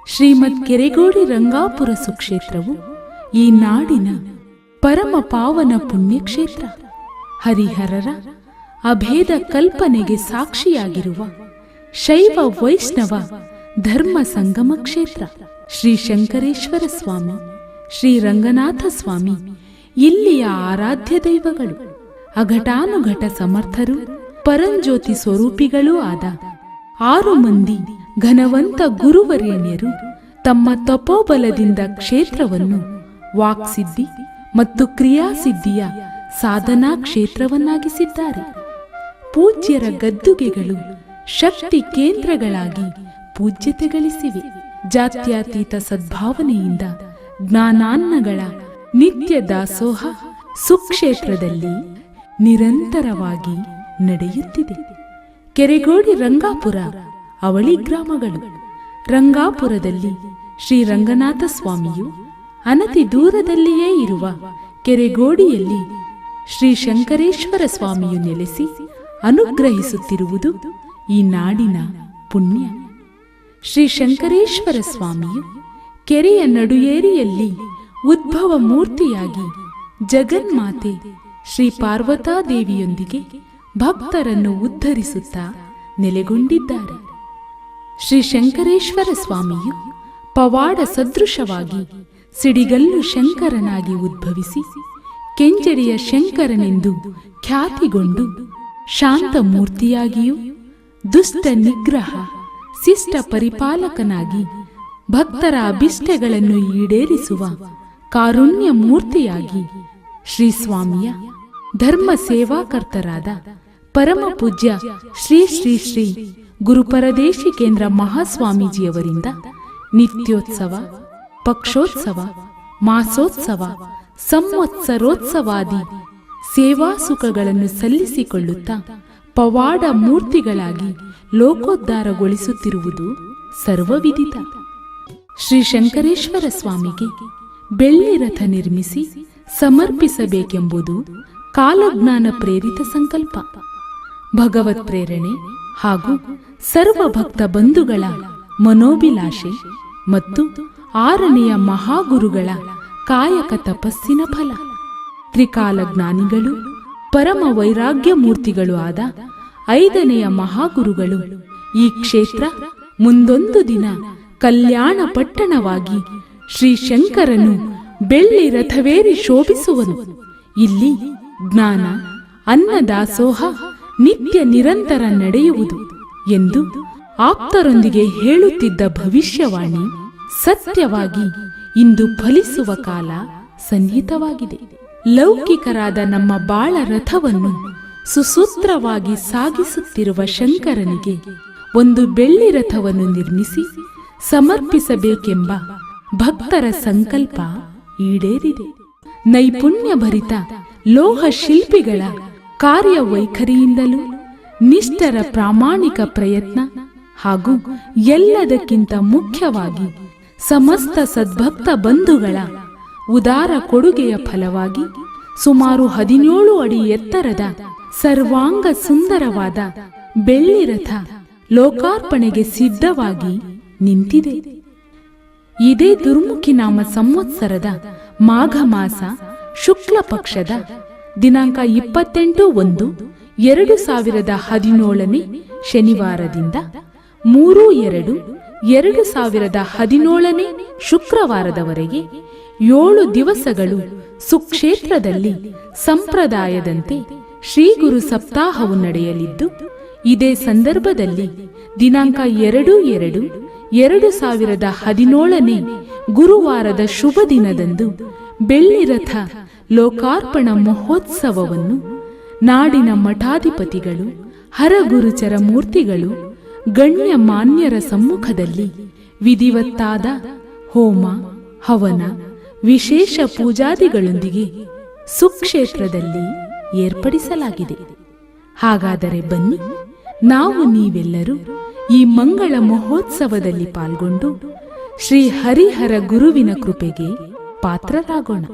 ಶ್ರೀಮದ್ ಕೆರೆಗೋಡಿ ರಂಗಾಪುರ ಸುಕ್ಷೇತ್ರವು ಈ ನಾಡಿನ ಪರಮ ಪಾವನ ಪುಣ್ಯಕ್ಷೇತ್ರ. ಹರಿಹರರ ಅಭೇದ ಕಲ್ಪನೆಗೆ ಸಾಕ್ಷಿಯಾಗಿರುವ ಶೈವ ವೈಷ್ಣವ ಧರ್ಮ ಸಂಗಮ ಕ್ಷೇತ್ರ. ಶ್ರೀ ಶಂಕರೇಶ್ವರ ಸ್ವಾಮಿ, ಶ್ರೀ ರಂಗನಾಥ ಸ್ವಾಮಿ ಇಲ್ಲಿಯ ಆರಾಧ್ಯ ದೈವಗಳು. ಅಘಟಾನುಘಟ ಸಮರ್ಥರು, ಪರಂಜ್ಯೋತಿ ಸ್ವರೂಪಿಗಳೂ ಆದ 6 ಮಂದಿ ಘನವಂತ ಗುರುವರೇಣ್ಯರು ತಮ್ಮ ತಪೋಬಲದಿಂದ ಕ್ಷೇತ್ರವನ್ನು ವಾಕ್ಸಿದ್ಧಿ ಮತ್ತು ಕ್ರಿಯಾಸಿದ್ಧಿಯ ಸಾಧನಾ ಕ್ಷೇತ್ರವನ್ನಾಗಿಸಿದ್ದಾರೆ. ಪೂಜ್ಯರ ಗದ್ದುಗೆಗಳು ಶಕ್ತಿ ಕೇಂದ್ರಗಳಾಗಿ ಪೂಜ್ಯತೆ ಗಳಿಸಿವೆ. ಜಾತ್ಯತೀತ ಸದ್ಭಾವನೆಯಿಂದ ಜ್ಞಾನಾನ್ನಗಳ ನಿತ್ಯ ದಾಸೋಹ ಸುಕ್ಷೇತ್ರದಲ್ಲಿ ನಿರಂತರವಾಗಿ ನಡೆಯುತ್ತಿದೆ. ಕೆರೆಗೋಡಿ ರಂಗಾಪುರ ಅವಳಿ ಗ್ರಾಮಗಳು. ರಂಗಾಪುರದಲ್ಲಿ ಶ್ರೀ ರಂಗನಾಥ ಸ್ವಾಮಿಯು, ಅನತಿ ದೂರದಲ್ಲಿಯೇ ಇರುವ ಕೆರೆಗೋಡಿಯಲ್ಲಿ ಶ್ರೀ ಶಂಕರೇಶ್ವರ ಸ್ವಾಮಿಯು ನೆಲೆಸಿ ಅನುಗ್ರಹಿಸುತ್ತಿರುವುದು ಈ ನಾಡಿನ ಪುಣ್ಯ. ಶ್ರೀ ಶಂಕರೇಶ್ವರ ಸ್ವಾಮಿಯು ಕೆರೆಯ ನಡುಯೇರಿಯಲ್ಲಿ ಉದ್ಭವ ಮೂರ್ತಿಯಾಗಿ ಜಗನ್ಮಾತೆ ಶ್ರೀ ಪಾರ್ವತಾದೇವಿಯೊಂದಿಗೆ ಭಕ್ತರನ್ನು ಉದ್ಧರಿಸುತ್ತಾ ನೆಲೆಗೊಂಡಿದ್ದಾರೆ. ಶ್ರೀ ಶಂಕರೇಶ್ವರ ಸ್ವಾಮಿಯು ಪವಾಡ ಸದೃಶವಾಗಿ ಸಿಡಿಗಲ್ಲು ಶಂಕರನಾಗಿ ಉದ್ಭವಿಸಿ ಕೆಂಜರಿಯ ಶಂಕರನೆಂದು ಖ್ಯಾತಿಗೊಂಡು ಶಾಂತ ಮೂರ್ತಿಯಾಗಿಯೂ ದುಷ್ಟ ನಿಗ್ರಹ ಶಿಷ್ಟ ಪರಿಪಾಲಕನಾಗಿ ಭಕ್ತರ ಅಭಿಷ್ಟಗಳನ್ನು ಈಡೇರಿಸುವ ಕಾರುಣ್ಯ ಮೂರ್ತಿಯಾಗಿ ಶ್ರೀ ಸ್ವಾಮಿಯ ಧರ್ಮ ಸೇವಾಕರ್ತರಾದ ಪರಮ ಪೂಜ್ಯ ಶ್ರೀ ಶ್ರೀ ಶ್ರೀ ಗುರುಪರದೇಶಿಕೇಂದ್ರ ಮಹಾಸ್ವಾಮೀಜಿಯವರಿಂದ ನಿತ್ಯೋತ್ಸವ, ಪಕ್ಷೋತ್ಸವ, ಮಾಸೋತ್ಸವ, ಸಂವತ್ಸರೋತ್ಸವಾದಿ ಸೇವಾ ಸುಖಗಳನ್ನು ಸಲ್ಲಿಸಿಕೊಳ್ಳುತ್ತಾ ಪವಾಡ ಮೂರ್ತಿಗಳಾಗಿ ಲೋಕೋದ್ಧಾರಗೊಳಿಸುತ್ತಿರುವುದು ಸರ್ವವಿದಿತ. ಶ್ರೀ ಶಂಕರೇಶ್ವರ ಸ್ವಾಮಿಗೆ ಬೆಳ್ಳಿ ರಥ ನಿರ್ಮಿಸಿ ಸಮರ್ಪಿಸಬೇಕೆಂಬುದು ಕಾಲಜ್ಞಾನ ಪ್ರೇರಿತ ಸಂಕಲ್ಪ. ಭಗವತ್ ಪ್ರೇರಣೆ ಹಾಗೂ ಸರ್ವಭಕ್ತ ಬಂಧುಗಳ ಮನೋಭಿಲಾಷೆ ಮತ್ತು 6ನೆಯ ಮಹಾಗುರುಗಳ ಕಾಯಕ ತಪಸ್ಸಿನ ಫಲ. ತ್ರಿಕಾಲಜ್ಞಾನಿಗಳು, ಪರಮ ವೈರಾಗ್ಯ ಮೂರ್ತಿಗಳು ಆದ 5ನೆಯ ಮಹಾಗುರುಗಳು ಈ ಕ್ಷೇತ್ರ ಮುಂದೊಂದು ದಿನ ಕಲ್ಯಾಣ ಪಟ್ಟಣವಾಗಿ ಶ್ರೀ ಶಂಕರನು ಬೆಳ್ಳಿ ರಥವೇರಿ ಶೋಭಿಸುವನು. ಇಲ್ಲಿ ಜ್ಞಾನ ಅನ್ನದಾಸೋಹ ನಿತ್ಯ ನಿರಂತರ ನಡೆಯುವುದು ಎಂದು ಆಪ್ತರೊಂದಿಗೆ ಹೇಳುತ್ತಿದ್ದ ಭವಿಷ್ಯವಾಣಿ ಸತ್ಯವಾಗಿ ಇಂದು ಫಲಿಸುವ ಕಾಲ ಸನ್ನಿಹಿತವಾಗಿದೆ. ಲೌಕಿಕರಾದ ನಮ್ಮ ಬಾಳ ರಥವನ್ನು ಸುಸೂತ್ರವಾಗಿ ಸಾಗಿಸುತ್ತಿರುವ ಶಂಕರನಿಗೆ ಒಂದು ಬೆಳ್ಳಿ ರಥವನ್ನು ನಿರ್ಮಿಸಿ ಸಮರ್ಪಿಸಬೇಕೆಂಬ ಭಕ್ತರ ಸಂಕಲ್ಪ ಈಡೇರಿದೆ. ನೈಪುಣ್ಯಭರಿತ ಲೋಹ ಶಿಲ್ಪಿಗಳ ಕಾರ್ಯವೈಖರಿಯಿಂದಲೂ ನಿಷ್ಠರ ಪ್ರಾಮಾಣಿಕ ಪ್ರಯತ್ನ ಹಾಗೂ ಎಲ್ಲದಕ್ಕಿಂತ ಮುಖ್ಯವಾಗಿ ಸಮಸ್ತ ಸದ್ಭಕ್ತ ಬಂಧುಗಳ ಉದಾರ ಕೊಡುಗೆಯ ಫಲವಾಗಿ ಸುಮಾರು 17 ಅಡಿ ಎತ್ತರದ ಸರ್ವಾಂಗ ಸುಂದರವಾದ ಬೆಳ್ಳಿ ರಥ ಲೋಕಾರ್ಪಣೆಗೆ ಸಿದ್ಧವಾಗಿ ನಿಂತಿದೆ. ಇದೇ ದುರ್ಮುಖಿ ನಾಮ ಸಂವತ್ಸರದ ಮಾಘ ಮಾಸ ಶುಕ್ಲ ಪಕ್ಷದ ದಿನಾಂಕ 28/1/2017 ಶನಿವಾರದಿಂದ 3/2/2017 ಶುಕ್ರವಾರದವರೆಗೆ 7 ದಿವಸಗಳು ಸುಕ್ಷೇತ್ರದಲ್ಲಿ ಸಂಪ್ರದಾಯದಂತೆ ಶ್ರೀ ಗುರು ಸಪ್ತಾಹವು ನಡೆಯಲಿದ್ದು, ಇದೇ ಸಂದರ್ಭದಲ್ಲಿ ದಿನಾಂಕ 2/2/2017 ಗುರುವಾರದ ಶುಭ ದಿನದಂದು ಬೆಳ್ಳಿ ರಥ ಲೋಕಾರ್ಪಣ ಮಹೋತ್ಸವವನ್ನು ನಾಡಿನ ಮಠಾಧಿಪತಿಗಳು, ಹರಗುರುಚರ ಮೂರ್ತಿಗಳು, ಗಣ್ಯ ಮಾನ್ಯರ ಸಮ್ಮುಖದಲ್ಲಿ ವಿಧಿವತ್ತಾದ ಹೋಮ ಹವನ ವಿಶೇಷ ಪೂಜಾದಿಗಳೊಂದಿಗೆ ಸುಕ್ಷೇತ್ರದಲ್ಲಿ ಏರ್ಪಡಿಸಲಾಗಿದೆ. ಹಾಗಾದರೆ ಬನ್ನಿ, ನಾವು ನೀವೆಲ್ಲರೂ ಈ ಮಂಗಳ ಮಹೋತ್ಸವದಲ್ಲಿ ಪಾಲ್ಗೊಂಡು ಶ್ರೀ ಹರಿಹರ ಗುರುವಿನ ಕೃಪೆಗೆ ಪಾತ್ರರಾಗೋಣ.